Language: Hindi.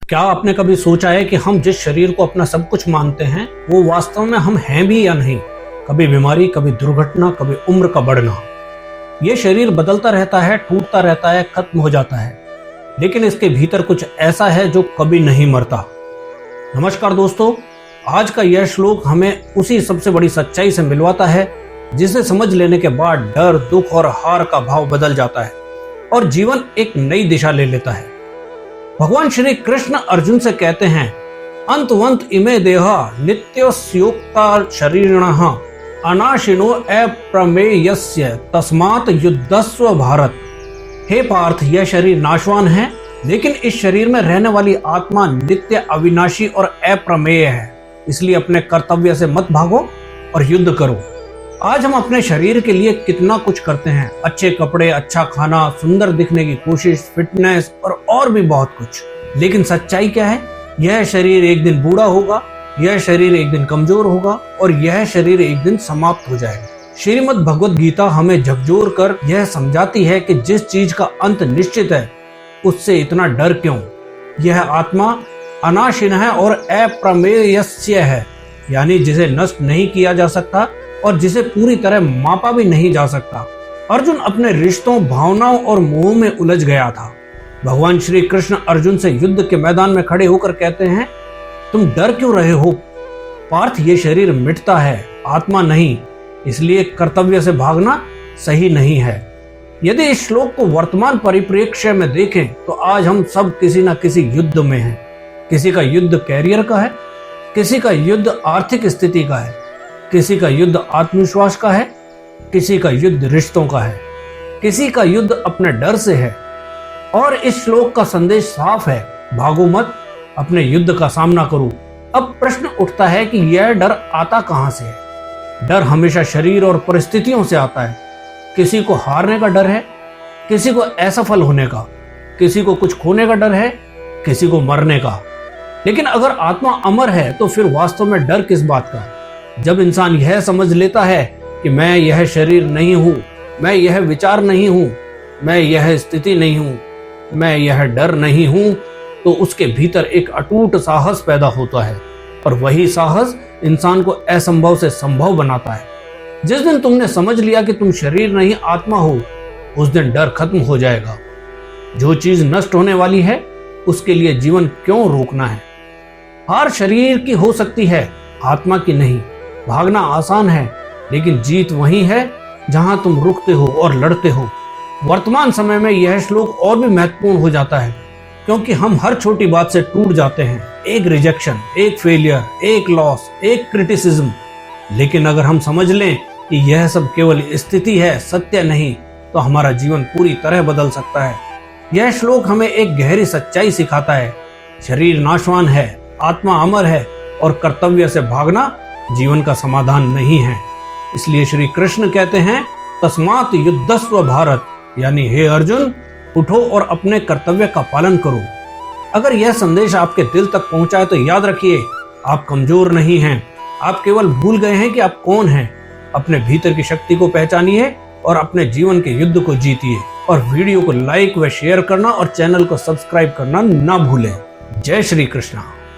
क्या आपने कभी सोचा है कि हम जिस शरीर को अपना सब कुछ मानते हैं वो वास्तव में हम हैं भी या नहीं। कभी बीमारी, कभी दुर्घटना, कभी उम्र का बढ़ना। ये शरीर बदलता रहता है, टूटता रहता है, खत्म हो जाता है, लेकिन इसके भीतर कुछ ऐसा है जो कभी नहीं मरता। नमस्कार दोस्तों, आज का यह श्लोक हमें उसी सबसे बड़ी सच्चाई से मिलवाता है जिसे समझ लेने के बाद डर, दुख और हार का भाव बदल जाता है और जीवन एक नई दिशा ले लेता है। भगवान श्री कृष्ण अर्जुन से कहते हैं, अंतवंत इमे देहा नित्योस्योक्ता शरीरिणः अनाशिनो अप्रमेयस्य तस्मात् युद्धस्व भारत। हे पार्थ, यह शरीर नाशवान है, लेकिन इस शरीर में रहने वाली आत्मा नित्य, अविनाशी और अप्रमेय है। इसलिए अपने कर्तव्य से मत भागो और युद्ध करो। आज हम अपने शरीर के लिए कितना कुछ करते हैं, अच्छे कपड़े, अच्छा खाना, सुंदर दिखने की कोशिश, फिटनेस और भी बहुत कुछ। लेकिन सच्चाई क्या है? यह शरीर एक दिन बूढ़ा होगा, यह शरीर एक दिन कमजोर होगा और यह शरीर एक दिन समाप्त हो जाएगा। श्रीमद् भगवद गीता हमें झकझोर कर यह समझाती है कि जिस चीज का अंत निश्चित है उससे इतना डर क्यों। यह आत्मा अनाशिन है और अप्रमेयस्य है, यानी जिसे नष्ट नहीं किया जा सकता और जिसे पूरी तरह मापा भी नहीं जा सकता। अर्जुन अपने रिश्तों, भावनाओं और मोह में उलझ गया था। भगवान श्री कृष्ण अर्जुन से युद्ध के मैदान में खड़े होकर कहते हैं, तुम डर क्यों रहे हो पार्थ? ये शरीर मिटता है, आत्मा नहीं, इसलिए कर्तव्य से भागना सही नहीं है। यदि इस श्लोक को वर्तमान परिप्रेक्ष्य में देखें तो आज हम सब किसी न किसी युद्ध में हैं। किसी का युद्ध कैरियर का है, किसी का युद्ध आर्थिक स्थिति का है, किसी का युद्ध आत्मविश्वास का है, किसी का युद्ध रिश्तों का है, किसी का युद्ध अपने डर से है। और इस श्लोक का संदेश साफ है, भागो मत, अपने युद्ध का सामना करो। अब प्रश्न उठता है कि यह डर आता कहां से है? डर हमेशा शरीर और परिस्थितियों से आता है। किसी को हारने का डर है, किसी को असफल होने का, किसी को कुछ खोने का डर है, किसी को मरने का। लेकिन अगर आत्मा अमर है तो फिर वास्तव में डर किस बात का? जब इंसान यह समझ लेता है कि मैं यह शरीर नहीं हूं, मैं यह विचार नहीं हूं, मैं यह स्थिति नहीं हूं, मैं यह डर नहीं हूं, तो उसके भीतर एक अटूट साहस पैदा होता है और वही साहस इंसान को असंभव से संभव बनाता है। जिस दिन तुमने समझ लिया कि तुम शरीर नहीं आत्मा हो, उस दिन डर खत्म हो जाएगा। जो चीज नष्ट होने वाली है उसके लिए जीवन क्यों रोकना है? हार शरीर की हो सकती है, आत्मा की नहीं। भागना आसान है, लेकिन जीत वही है जहां तुम रुकते हो और लड़ते हो। वर्तमान समय में यह श्लोक और भी महत्वपूर्ण हो जाता है, क्योंकि हम हर छोटी बात से टूट जाते हैं। एक रिजेक्शन, एक फेलियर, एक लॉस, एक क्रिटिसिज्म। लेकिन अगर हम समझ लें कि यह सब केवल स्थिति है, सत्य नहीं, तो हमारा जीवन पूरी तरह बदल सकता है। यह श्लोक हमें एक गहरी सच्चाई सिखाता है, शरीर नाशवान है, आत्मा अमर है और कर्तव्य से भागना जीवन का समाधान नहीं है। इसलिए श्री कृष्ण कहते हैं, तस्मात् युद्धस्व भारत, यानी हे अर्जुन, उठो और अपने कर्तव्य का पालन करो। अगर यह संदेश आपके दिल तक पहुंचाए तो याद रखिए, आप कमजोर नहीं हैं, आप केवल भूल गए हैं कि आप कौन हैं। अपने भीतर की शक्ति को पहचानिए और अपने जीवन के युद्ध को जीतिए। और वीडियो को लाइक व शेयर करना और चैनल को सब्सक्राइब करना ना भूलें। जय श्री कृष्ण।